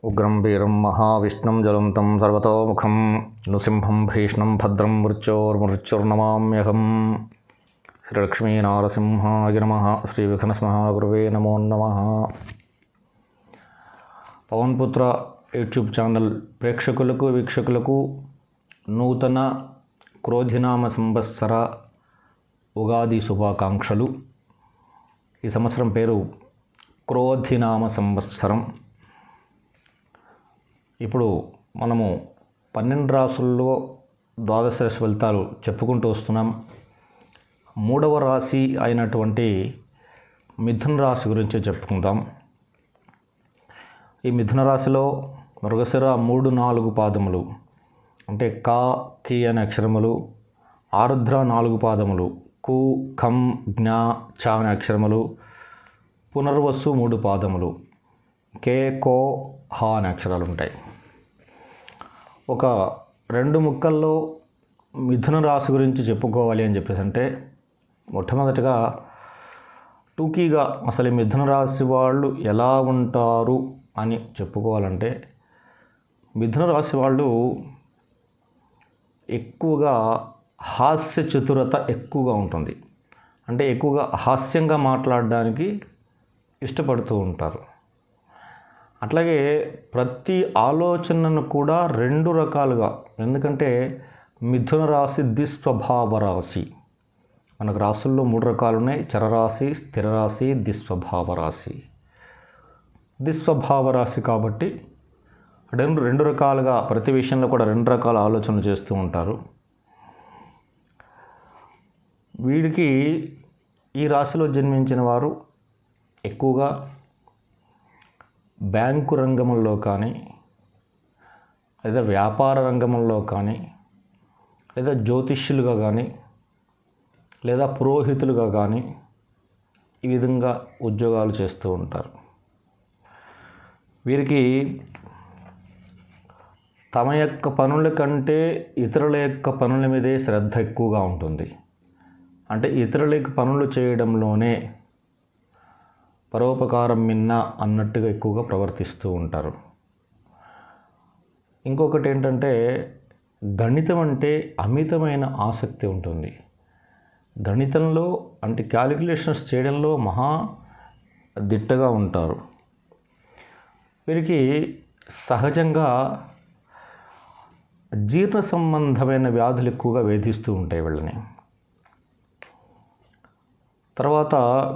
ఉగ్రం వీరం మహావిష్ణుం జ్వలంతం సర్వతోముఖం నృసింహం భీష్ణం భద్రం మృత్యోర్మృత్యుర్నమామ్యహం. శ్రీలక్ష్మీనారసింహాయ నమః. శ్రీ విఘ్నస్మహాగురువే నమో నమః. పవన్పుత్ర యూట్యూబ్ ఛానల్ ప్రేక్షకులకు వీక్షకులకు నూతన క్రోధినామ సంవత్సర ఉగాది శుభాకాంక్షలు. ఈ సంవత్సరం పేరు క్రోధినామ సంవత్సరం. ఇప్పుడు మనము 12 రాసుల్లో ద్వాదశ రాశి ఫలితాలు చెప్పుకుంటూ వస్తున్నాం. 3వ రాశి అయినటువంటి మిథున రాశి గురించి చెప్పుకుందాం. ఈ మిథున రాశిలో మృగశిర 3-4 పాదములు అంటే కా కి అనే అక్షరములు, ఆరుద్ర 4 పాదములు, కు ఖం జ్ఞ చ అనే అక్షరములు, పునర్వసు 3 పాదములు, కే కో హ అనే అక్షరాలు ఉంటాయి. ఒక 2 ముక్కల్లో మిథున రాశి గురించి చెప్పుకోవాలి అని చెప్పేసి అంటే మొట్టమొదటిగా టూకీగా అసలు మిథున రాశి వాళ్ళు ఎలా ఉంటారు అని చెప్పుకోవాలంటే, మిథున రాశి వాళ్ళు ఎక్కువగా హాస్య చతురత ఎక్కువగా ఉంటుంది. అంటే ఎక్కువగా హాస్యంగా మాట్లాడడానికి ఇష్టపడుతూ ఉంటారు. అట్లాగే ప్రతి ఆలోచనను కూడా 2 రకాలుగా, ఎందుకంటే మిథున రాశి దిస్వభావ రాశి. మనకు రాశుల్లో 3 రకాలు ఉన్నాయి: చరరాశి, స్థిర రాశి, దిస్వభావ రాశి. దిస్వభావ రాశి కాబట్టి 2 రకాలుగా ప్రతి విషయంలో కూడా 2 రకాల ఆలోచనలు చేస్తూ ఉంటారు. వీడికి ఈ రాశిలో జన్మించిన వారు ఎక్కువగా బ్యాంకు రంగంలో కానీ, లేదా వ్యాపార రంగంలో కానీ, లేదా జ్యోతిష్యులుగా కానీ, లేదా పురోహితులుగా కానీ ఈ విధంగా ఉద్యోగాలు చేస్తూ ఉంటారు. వీరికి తమ యొక్క పనుల కంటే ఇతరుల యొక్క పనుల మీదే శ్రద్ధ ఎక్కువగా ఉంటుంది. అంటే ఇతరులకు పనులు చేయడంలోనే పరోపకారం మిన్న అన్నట్టుగా ఎక్కువగా ప్రవర్తిస్తూ ఉంటారు. ఇంకొకటి ఏంటంటే, గణితం అంటే అమితమైన ఆసక్తి ఉంటుంది. గణితంలో అంటే క్యాలిక్యులేషన్స్ చేయడంలో మహా దిట్టగా ఉంటారు. వీరికి సహజంగా జీర్ణ సంబంధమైన వ్యాధులు ఎక్కువగా వేధిస్తూ ఉంటాయి వీళ్ళని. తర్వాత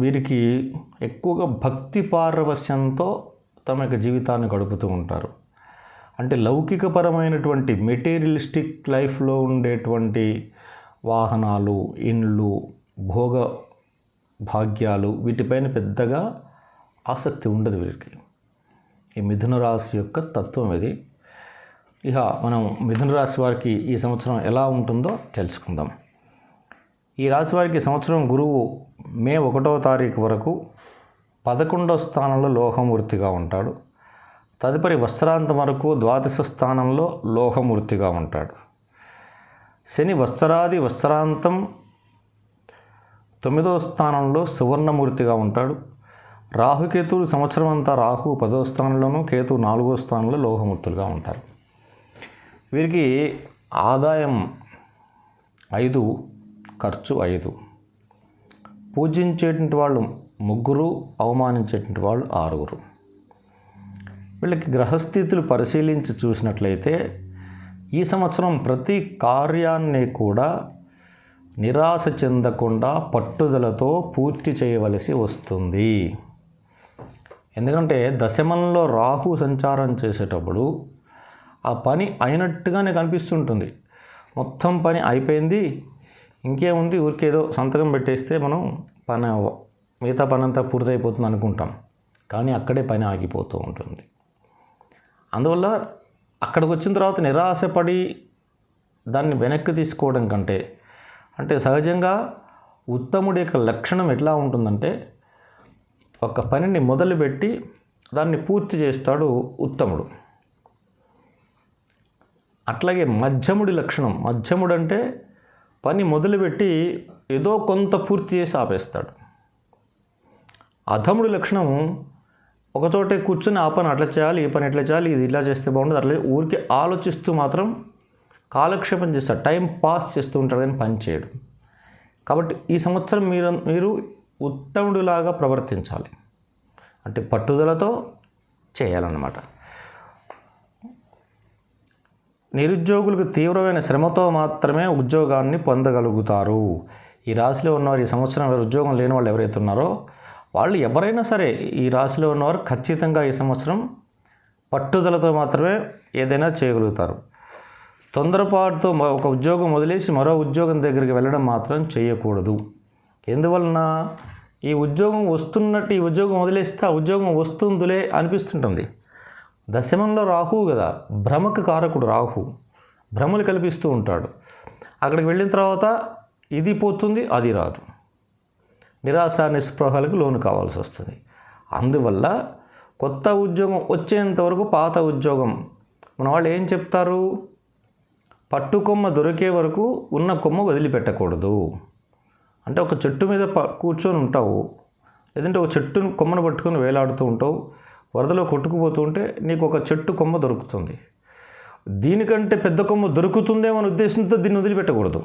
వీరికి ఎక్కువగా భక్తి పారవశ్యంతో తమ యొక్క జీవితాన్ని గడుపుతూ ఉంటారు. అంటే లౌకికపరమైనటువంటి మెటీరియలిస్టిక్ లైఫ్లో ఉండేటువంటి వాహనాలు, ఇండ్లు, భోగ భాగ్యాలు వీటిపైన పెద్దగా ఆసక్తి ఉండదు వీరికి. ఈ మిథున రాశి యొక్క తత్వం ఇది. ఇక మనం మిథున రాశి వారికి ఈ సంవత్సరం ఎలా ఉంటుందో తెలుసుకుందాం. ఈ రాశి వారికి సంవత్సరం గురువు మే 1వ తారీఖు వరకు 11వ స్థానంలో లోహమూర్తిగా ఉంటాడు. తదుపరి వత్సరాంతం వరకు ద్వాదశ స్థానంలో లోహమూర్తిగా ఉంటాడు. శని వత్సరాంతం 9వ స్థానంలో సువర్ణమూర్తిగా ఉంటాడు. రాహుకేతువులు సంవత్సరం అంతా రాహు 10వ స్థానంలోనూ, కేతు 4వ స్థానంలో లోహమూర్తులుగా ఉంటారు. వీరికి ఆదాయం 5, ఖర్చు 5. పూజించేటువంటి వాళ్ళు 3, అవమానించేటువంటి వాళ్ళు 6. వీళ్ళకి గ్రహస్థితులు పరిశీలించి చూసినట్లయితే ఈ సంవత్సరం ప్రతి కార్యాన్ని కూడా నిరాశ చెందకుండా పట్టుదలతో పూర్తి చేయవలసి వస్తుంది. ఎందుకంటే దశమంలో రాహు సంచారం చేసేటప్పుడు ఆ పని అయినట్టుగానే కనిపిస్తుంటుంది. మొత్తం పని అయిపోయింది, ఇంకేముంది, ఊరికేదో సంతకం పెట్టేస్తే మనం మిగతా పని అంతా పూర్తయిపోతుంది అనుకుంటాం. కానీ అక్కడే పని ఆగిపోతూ ఉంటుంది. అందువల్ల అక్కడికి వచ్చిన తర్వాత నిరాశపడి దాన్ని వెనక్కి తీసుకోవడం కంటే, అంటే సహజంగా ఉత్తముడి యొక్క లక్షణం ఎట్లా ఉంటుందంటే, ఒక పనిని మొదలుపెట్టి దాన్ని పూర్తి చేస్తాడు ఉత్తముడు. అట్లాగే మధ్యముడి లక్షణం, మధ్యముడు అంటే పని మొదలుపెట్టి ఏదో కొంత పూర్తి చేసి ఆపేస్తాడు. అధముడి లక్షణం ఒకచోటే కూర్చొని ఆ పని అట్లా చేయాలి, ఈ పని ఎట్లా చేయాలి, ఇది ఇట్లా చేస్తే బాగుంటుంది, అట్లా ఊరికే ఆలోచిస్తూ మాత్రం కాలక్షేపం చేస్తారు, టైం పాస్ చేస్తూ ఉంటారు కానీ పని చేయడు. కాబట్టి ఈ సంవత్సరం మీరు ఉత్తముడిలాగా ప్రవర్తించాలి, అంటే పట్టుదలతో చేయాలన్నమాట. నిరుద్యోగులకు తీవ్రమైన శ్రమతో మాత్రమే ఉద్యోగాన్ని పొందగలుగుతారు. ఈ రాశిలో ఉన్నవారు, ఈ సంవత్సరం ఉద్యోగం లేని వాళ్ళు ఎవరైతే ఉన్నారో వాళ్ళు ఎవరైనా సరే, ఈ రాశిలో ఉన్నవారు ఖచ్చితంగా ఈ సంవత్సరం పట్టుదలతో మాత్రమే ఏదైనా చేయగలుగుతారు. తొందరపాటుతో ఒక ఉద్యోగం వదిలేసి మరో ఉద్యోగం దగ్గరికి వెళ్ళడం మాత్రం చేయకూడదు. ఎందువలన ఈ ఉద్యోగం వస్తున్నట్టు ఈ ఉద్యోగం వదిలేస్తే ఆ ఉద్యోగం వస్తుందిలే అనిపిస్తుంటుంది. దశమంలో రాహువు కదా, భ్రమకు కారకుడు రాహు, భ్రమలు కల్పిస్తూ ఉంటాడు. అక్కడికి వెళ్ళిన తర్వాత ఇది పోతుంది, అది రాదు, నిరాశ నిస్పృహలకు లోను కావాల్సి వస్తుంది. అందువల్ల కొత్త ఉద్యోగం వచ్చేంత వరకు పాత ఉద్యోగం, మన వాళ్ళు ఏం చెప్తారు, పట్టుకొమ్మ దొరికే వరకు ఉన్న కొమ్మ వదిలిపెట్టకూడదు. అంటే ఒక చెట్టు మీద కూర్చొని ఉంటావు, లేదంటే ఒక చెట్టును కొమ్మను పట్టుకొని వేలాడుతూ ఉంటావు, వరదలో కొట్టుకుపోతూ ఉంటే నీకు ఒక చెట్టు కొమ్మ దొరుకుతుంది. దీనికంటే పెద్ద కొమ్మ దొరుకుతుందేమో అనే ఉద్దేశంతో దీన్ని వదిలిపెట్టకూడదు.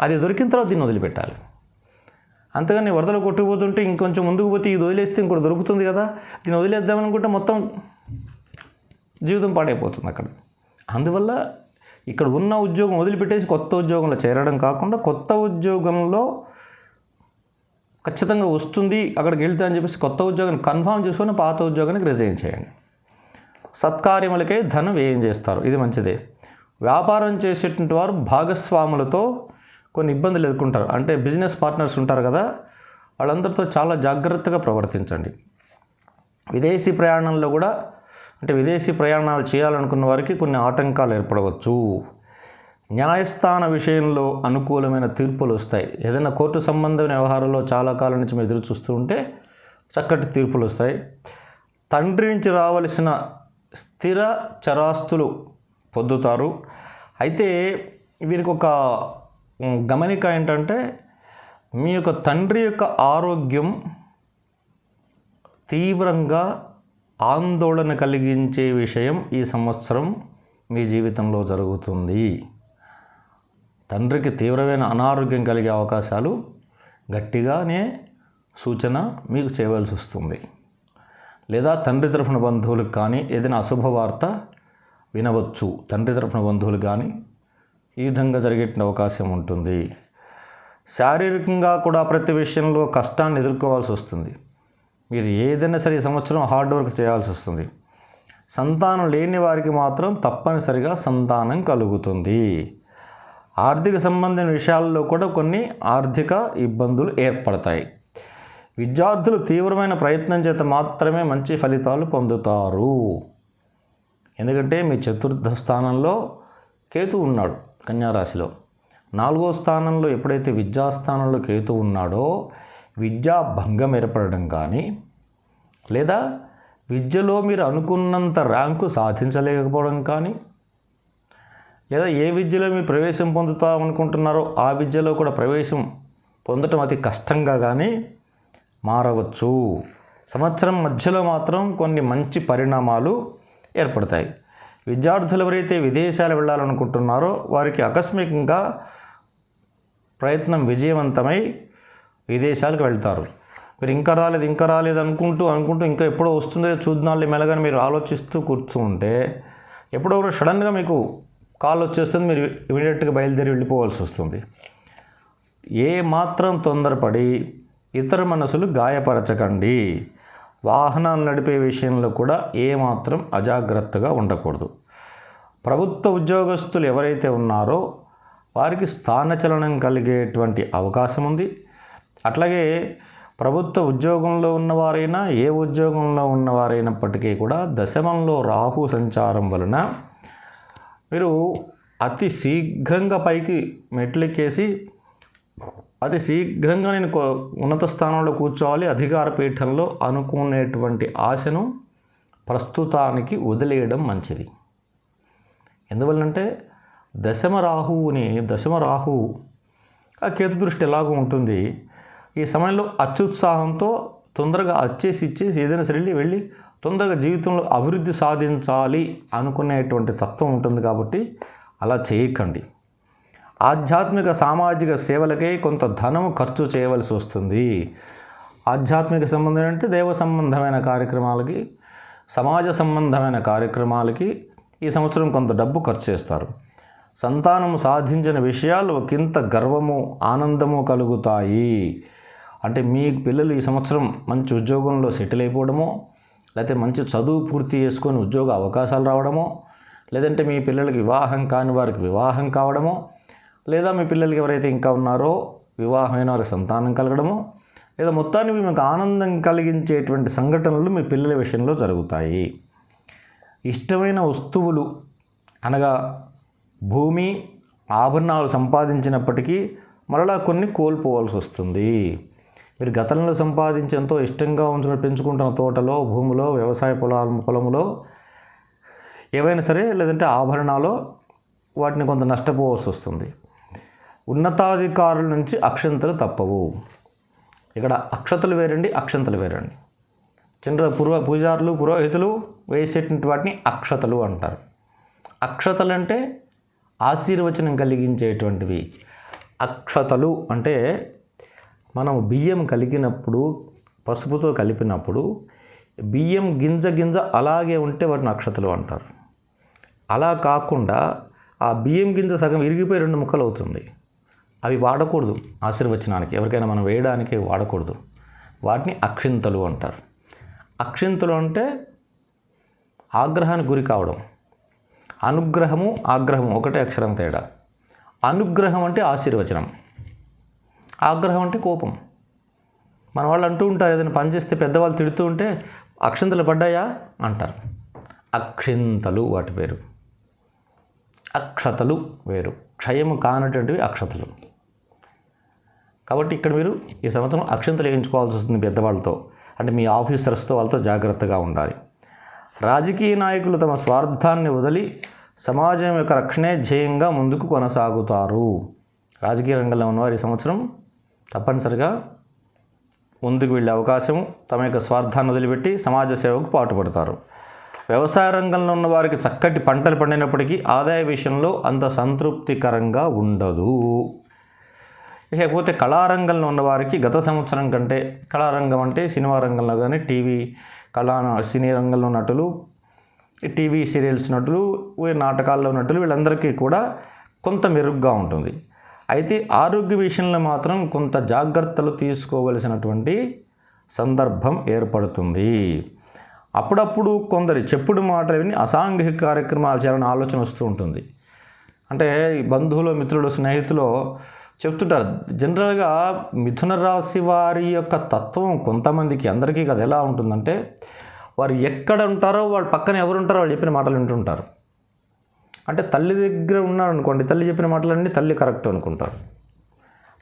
అది దొరికిన తర్వాత దీన్ని వదిలిపెట్టాలి. అంతేగాని వరదలో కొట్టుకుపోతుంటే ఇంకొంచెం ముందుకు పోతే ఇది వదిలేస్తే ఇంకోటి దొరుకుతుంది కదా, దీన్ని వదిలేద్దామనుకుంటే మొత్తం జీవితం పాడైపోతుంది అక్కడ. అందువల్ల ఇక్కడ ఉన్న ఉద్యోగం వదిలిపెట్టేసి కొత్త ఉద్యోగంలో చేరడం కాకుండా, కొత్త ఉద్యోగంలో ఖచ్చితంగా వస్తుంది అక్కడికి వెళ్తా అని చెప్పేసి కొత్త ఉద్యోగాన్ని కన్ఫర్మ్ చేసుకొని పాత ఉద్యోగానికి రిజైన్ చేయండి. సత్కార్యములకే ధనం వ్యయం చేస్తారు, ఇది మంచిదే. వ్యాపారం చేసేటువంటి వారు భాగస్వాములతో కొన్ని ఇబ్బందులు ఎదుర్కొంటారు. అంటే బిజినెస్ పార్ట్నర్స్ ఉంటారు కదా, వాళ్ళందరితో చాలా జాగ్రత్తగా ప్రవర్తించండి. విదేశీ ప్రయాణంలో కూడా, అంటే విదేశీ ప్రయాణాలు చేయాలనుకున్న వారికి కొన్ని ఆటంకాలు ఏర్పడవచ్చు. న్యాయస్థాన విషయంలో అనుకూలమైన తీర్పులు వస్తాయి. ఏదైనా కోర్టు సంబంధమైన వ్యవహారంలో చాలా కాలం నుంచి మీరు ఎదురు చూస్తూ ఉంటే చక్కటి తీర్పులు వస్తాయి. తండ్రి నుంచి రావలసిన స్థిర చరాస్తులు పొందుతారు. అయితే వీరికి ఒక గమనిక ఏంటంటే, మీ యొక్క తండ్రి యొక్క ఆరోగ్యం తీవ్రంగా ఆందోళన కలిగించే విషయం ఈ సంవత్సరం మీ జీవితంలో జరుగుతుంది. తండ్రికి తీవ్రమైన అనారోగ్యం కలిగే అవకాశాలు గట్టిగానే సూచన మీకు చేయవలసి వస్తుంది. లేదా తండ్రి తరఫున బంధువులకు కానీ ఏదైనా అశుభవార్త వినవచ్చు. తండ్రి తరఫున బంధువులు కానీ ఈ విధంగా జరిగే అవకాశం ఉంటుంది. శారీరకంగా కూడా ప్రతి విషయంలో కష్టాన్ని ఎదుర్కోవాల్సి వస్తుంది. మీరు ఏదైనా సరే ఈ సంవత్సరం హార్డ్ వర్క్ చేయాల్సి వస్తుంది. సంతానం లేని వారికి మాత్రం తప్పనిసరిగా సంతానం కలుగుతుంది. ఆర్థిక సంబంధించిన విషయాల్లో కూడా కొన్ని ఆర్థిక ఇబ్బందులు ఏర్పడతాయి. విద్యార్థులు తీవ్రమైన ప్రయత్నం చేత మాత్రమే మంచి ఫలితాలు పొందుతారు. ఎందుకంటే మీ చతుర్థ స్థానంలో కేతు ఉన్నాడు కన్యారాశిలో. 4వ స్థానంలో ఎప్పుడైతే విద్యాస్థానంలో కేతు ఉన్నాడో విద్యా భంగం ఏర్పడడం కానీ, లేదా విద్యలో మీరు అనుకున్నంత ర్యాంకు సాధించలేకపోవడం కానీ, లేదా ఏ విద్యలో మీరు ప్రవేశం పొందుతామనుకుంటున్నారో ఆ విద్యలో కూడా ప్రవేశం పొందటం అతి కష్టంగా కానీ మారవచ్చు. సంవత్సరం మధ్యలో మాత్రం కొన్ని మంచి పరిణామాలు ఏర్పడతాయి. విద్యార్థులు ఎవరైతే విదేశాలు వెళ్ళాలనుకుంటున్నారో వారికి ఆకస్మికంగా ప్రయత్నం విజయవంతమై విదేశాలకు వెళ్తారు. మీరు ఇంకా రాలేదు అనుకుంటూ ఇంకా ఎప్పుడో వస్తుందో చూద్దాంలే మెల్లగానే మీరు ఆలోచిస్తూ కూర్చుంటే ఎప్పుడో సడన్గా మీకు కాల్ వచ్చేస్తుంది, మీరు ఇమీడియట్గా బయలుదేరి వెళ్ళిపోవాల్సి వస్తుంది. ఏ మాత్రం తొందరపడి ఇతర మనసులు గాయపరచకండి. వాహనాలు నడిపే విషయంలో కూడా ఏమాత్రం అజాగ్రత్తగా ఉండకూడదు. ప్రభుత్వ ఉద్యోగస్తులు ఎవరైతే ఉన్నారో వారికి స్థానచలనం కలిగేటువంటి అవకాశం ఉంది. అట్లాగే ప్రభుత్వ ఉద్యోగంలో ఉన్నవారైనా ఏ ఉద్యోగంలో ఉన్నవారైనప్పటికీ కూడా దశమంలో రాహు సంచారం వలన మీరు అతి శీఘ్రంగా పైకి మెట్లెక్కేసి అతి శీఘ్రంగా నేను ఉన్నత స్థానంలో కూర్చోవాలి, అధికార పీఠంలో అనుకునేటువంటి ఆశను ప్రస్తుతానికి వదిలేయడం మంచిది. ఎందువల్లంటే దశమ రాహువు ఆ కేతు దృష్టి ఎలాగో ఉంటుంది. ఈ సమయంలో అత్యుత్సాహంతో తొందరగా ఇచ్చేసి ఏదైనా సరే వెళ్ళి తొందరగా జీవితంలో అభివృద్ధి సాధించాలి అనుకునేటువంటి తత్వం ఉంటుంది కాబట్టి అలా చేయకండి. ఆధ్యాత్మిక సామాజిక సేవలకే కొంత ధనము ఖర్చు చేయవలసి వస్తుంది. ఆధ్యాత్మిక సంబంధం అంటే దైవ సంబంధమైన కార్యక్రమాలకి, సమాజ సంబంధమైన కార్యక్రమాలకి ఈ సంవత్సరం కొంత డబ్బు ఖర్చు చేస్తారు. సంతానము సాధించిన విషయాలు ఒకంత గర్వము, ఆనందము కలుగుతాయి. అంటే మీ పిల్లలు ఈ సంవత్సరం మంచి ఉద్యోగంలో సెటిల్ అయిపోవడమో, లేకపోతే మంచి చదువు పూర్తి చేసుకొని ఉద్యోగ అవకాశాలు రావడమో, లేదంటే మీ పిల్లలకి వివాహం కాని వారికి వివాహం కావడమో, లేదా మీ పిల్లలకి ఎవరైతే ఇంకా ఉన్నారో వివాహమైన వారికి సంతానం కలగడమో, లేదా మొత్తానికి మీకు ఆనందం కలిగించేటువంటి సంఘటనలు మీ పిల్లల విషయంలో జరుగుతాయి. ఇష్టమైన వస్తువులు అనగా భూమి, ఆభరణాలు సంపాదించినప్పటికీ మరలా కొన్ని కోల్పోవాల్సి వస్తుంది. మీరు గతంలో సంపాదించి ఎంతో ఇష్టంగా పెంచుకుంటున్న తోటలో, భూమిలో, వ్యవసాయ పొలములో ఏవైనా సరే, లేదంటే ఆభరణాలు వాటిని కొంత నష్టపోవాల్సి వస్తుంది. ఉన్నతాధికారుల నుంచి అక్షంతలు తప్పవు. ఇక్కడ అక్షతలు వేరండి, అక్షంతలు వేరండి. చిన్న పూజారులు, పురోహితులు వేసేటువంటి వాటిని అక్షతలు అంటారు. అక్షతలు అంటే ఆశీర్వచనం కలిగించేటువంటివి. అక్షతలు అంటే మనం బియ్యం కలిగినప్పుడు, పసుపుతో కలిపినప్పుడు బియ్యం గింజ అలాగే ఉంటే వాటిని అక్షతలు అంటారు. అలా కాకుండా ఆ బియ్యం గింజ సగం ఇరిగిపోయి 2 ముక్కలు అవుతుంది. అవి వాడకూడదు. ఆశీర్వచనానికి ఎవరికైనా మనం వేయడానికి వాడకూడదు. వాటిని అక్షింతలు అంటారు. అక్షింతలు అంటే ఆగ్రహానికి గురి కావడం. అనుగ్రహము, ఆగ్రహము ఒకటే అక్షరం తేడా. అనుగ్రహం అంటే ఆశీర్వచనం, ఆగ్రహం అంటే కోపం. మన వాళ్ళు అంటూ ఉంటారు, ఏదైనా పని చేస్తే పెద్దవాళ్ళు తిడుతూ ఉంటే అక్షింతలు పడ్డాయా అంటారు. అక్షింతలు వాటి పేరు. అక్షతలు వేరు. క్షయము కానటువంటివి అక్షతలు. కాబట్టి ఇక్కడ మీరు ఈ సంవత్సరం అక్షంతలు వేయించుకోవాల్సి వస్తుంది పెద్దవాళ్ళతో, అంటే మీ ఆఫీసర్స్తో, వాళ్ళతో జాగ్రత్తగా ఉండాలి. రాజకీయ నాయకులు తమ స్వార్థాన్ని వదిలి సమాజం యొక్క రక్షణే ధ్యేయంగా ముందుకు కొనసాగుతారు. రాజకీయ రంగంలో ఉన్నవారు ఈ సంవత్సరం తప్పనిసరిగా ముందుకు వెళ్ళే అవకాశము, తమ యొక్క స్వార్థాన్ని వదిలిపెట్టి సమాజ సేవకు పాటుపడతారు. వ్యవసాయ రంగంలో ఉన్న వారికి చక్కటి పంటలు పండినప్పటికీ ఆదాయ విషయంలో అంత సంతృప్తికరంగా ఉండదు. ఇకపోతే కళారంగంలో ఉన్నవారికి గత సంవత్సరం కంటే, కళారంగం అంటే సినిమా రంగంలో కానీ, టీవీ సినీ రంగంలో నటులు, టీవీ సీరియల్స్ నటులు, నాటకాల్లో నటులు, వీళ్ళందరికీ కూడా కొంత మెరుగ్గా ఉంటుంది. అయితే ఆరోగ్య విషయంలో మాత్రం కొంత జాగ్రత్తలు తీసుకోవలసినటువంటి సందర్భం ఏర్పడుతుంది. అప్పుడప్పుడు కొందరి చెప్పుడు మాటలు విని అసాంఘిక కార్యక్రమాలు చేయాలని ఆలోచన వస్తూ ఉంటుంది. అంటే బంధువులు, మిత్రులు, స్నేహితులు చెప్తుంటారు. జనరల్గా మిథున రాశి వారి యొక్క తత్వం కొంతమందికి, అందరికీ కదా ఎలా ఉంటుందంటే, వారు ఎక్కడ ఉంటారో వాళ్ళ పక్కన ఎవరు ఉంటారో వాళ్ళు చెప్పిన మాటలు వింటుంటారు. అంటే తల్లి దగ్గర ఉన్నారనుకోండి, తల్లి చెప్పిన మాటలన్నీ తల్లి కరెక్ట్ అనుకుంటారు.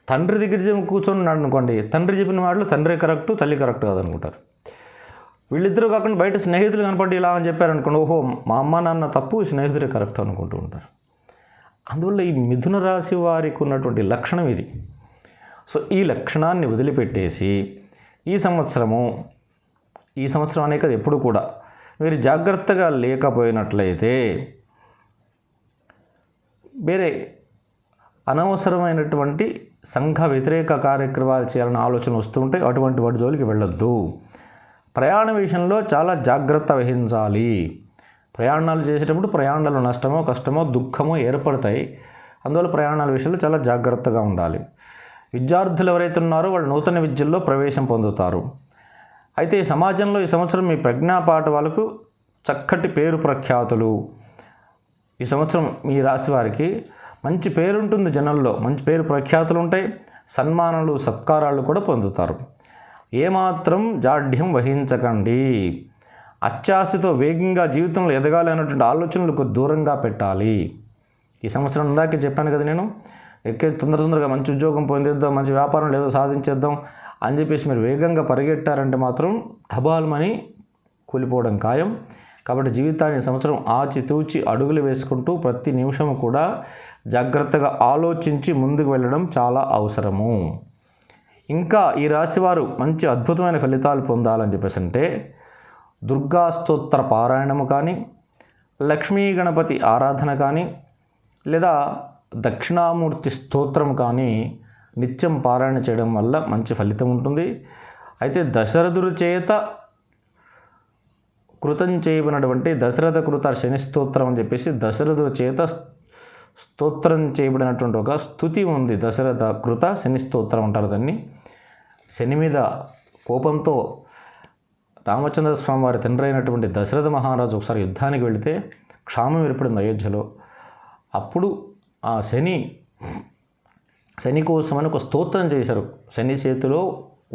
తండ్రి దగ్గర కూర్చొని ఉన్నాడు అనుకోండి, తండ్రి చెప్పిన మాటలు తండ్రి కరెక్టు, తల్లి కరెక్ట్ కాదనుకుంటారు. వీళ్ళిద్దరూ కాకుండా బయట స్నేహితులు కనపడి ఇలా అని చెప్పారనుకోండి, ఓహో మా అమ్మ నాన్న తప్పు, స్నేహితులే కరెక్ట్ అనుకుంటూ ఉంటారు. అందువల్ల ఈ మిథున రాశి వారికి ఉన్నటువంటి లక్షణం ఇది. సో ఈ లక్షణాన్ని వదిలిపెట్టేసి ఈ సంవత్సరం అనే కదా ఎప్పుడు కూడా మీరు జాగ్రత్తగా లేకపోయినట్లయితే వేరే అనవసరమైనటువంటి సంఘ వ్యతిరేక కార్యక్రమాలు చేయాలని ఆలోచన వస్తుంటే అటువంటి వాటి జోలికి వెళ్ళొద్దు. ప్రయాణ విషయంలో చాలా జాగ్రత్త వహించాలి. ప్రయాణాలు చేసేటప్పుడు ప్రయాణాలు నష్టమో, కష్టమో, దుఃఖమో ఏర్పడతాయి. అందువల్ల ప్రయాణాల విషయంలో చాలా జాగ్రత్తగా ఉండాలి. విద్యార్థులు ఎవరైతే ఉన్నారో వాళ్ళు నూతన విద్యల్లో ప్రవేశం పొందుతారు. అయితే సమాజంలో ఈ సంవత్సరం మీ ప్రజ్ఞాపాఠవాలకు చక్కటి పేరు ప్రఖ్యాతులు. ఈ సంవత్సరం మీ రాశి వారికి మంచి పేరుంటుంది, జనంలో మంచి పేరు ప్రఖ్యాతులు ఉంటాయి. సన్మానాలు, సత్కారాలు కూడా పొందుతారు. ఏమాత్రం జాఢ్యం వహించకండి. అత్యాశతో వేగంగా జీవితంలో ఎదగాలి అన్నటువంటి ఆలోచనలకు దూరంగా పెట్టాలి. ఈ సంవత్సరం ఇందాకే చెప్పాను కదా నేను, తొందరగా మంచి ఉద్యోగం పొందేద్దాం, మంచి వ్యాపారం లేదో సాధించేద్దాం అని చెప్పేసి మీరు వేగంగా పరిగెట్టారంటే మాత్రం ఢబాల్మని కూలిపోవడం ఖాయం. కాబట్టి జీవితాన్ని ఈ సంవత్సరం ఆచితూచి అడుగులు వేసుకుంటూ ప్రతి నిమిషం కూడా జాగ్రత్తగా ఆలోచించి ముందుకు వెళ్ళడం చాలా అవసరము. ఇంకా ఈ రాశివారు మంచి అద్భుతమైన ఫలితాలు పొందాలని చెప్పేసి అంటే దుర్గా స్తోత్ర పారాయణము కానీ, లక్ష్మీ గణపతి ఆరాధన కానీ, లేదా దక్షిణామూర్తి స్తోత్రం కానీ నిత్యం పారాయణ చేయడం వల్ల మంచి ఫలితం ఉంటుంది. అయితే దశరథుడి చేత కృతం చేయబడినటువంటి దశరథ కృత శని స్తోత్రం అని చెప్పేసి దశరథుడి చేత స్తోత్రం చేయబడినటువంటి ఒక స్తుతి ఉంది. దశరథ కృత శని స్తోత్రం అంటారు దాన్ని. శని మీద కోపంతో రామచంద్ర స్వామి వారి తండ్రి అయినటువంటి దశరథ మహారాజు ఒకసారి యుద్ధానికి వెళితే క్షామం ఏర్పడింది అయోధ్యలో. అప్పుడు ఆ శని కోసమని ఒక స్తోత్రం చేశారు. శని చేతిలో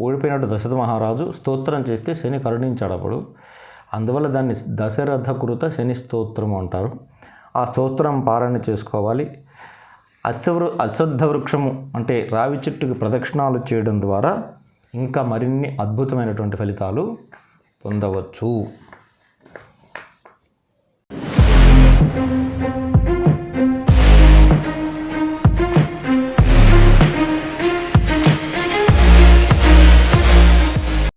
ఓడిపోయినట్టు దశరథ మహారాజు స్తోత్రం చేస్తే శని కరుణించాడు అప్పుడు. అందువల్ల దాన్ని దశరథ కృత శని స్తోత్రం అంటారు. ఆ స్తోత్రం పారాయణ చేసుకోవాలి. అశ్వత్థ వృక్షము అంటే రావి చెట్టుకి ప్రదక్షిణాలు చేయడం ద్వారా ఇంకా మరిన్ని అద్భుతమైనటువంటి ఫలితాలు పొందవచ్చు.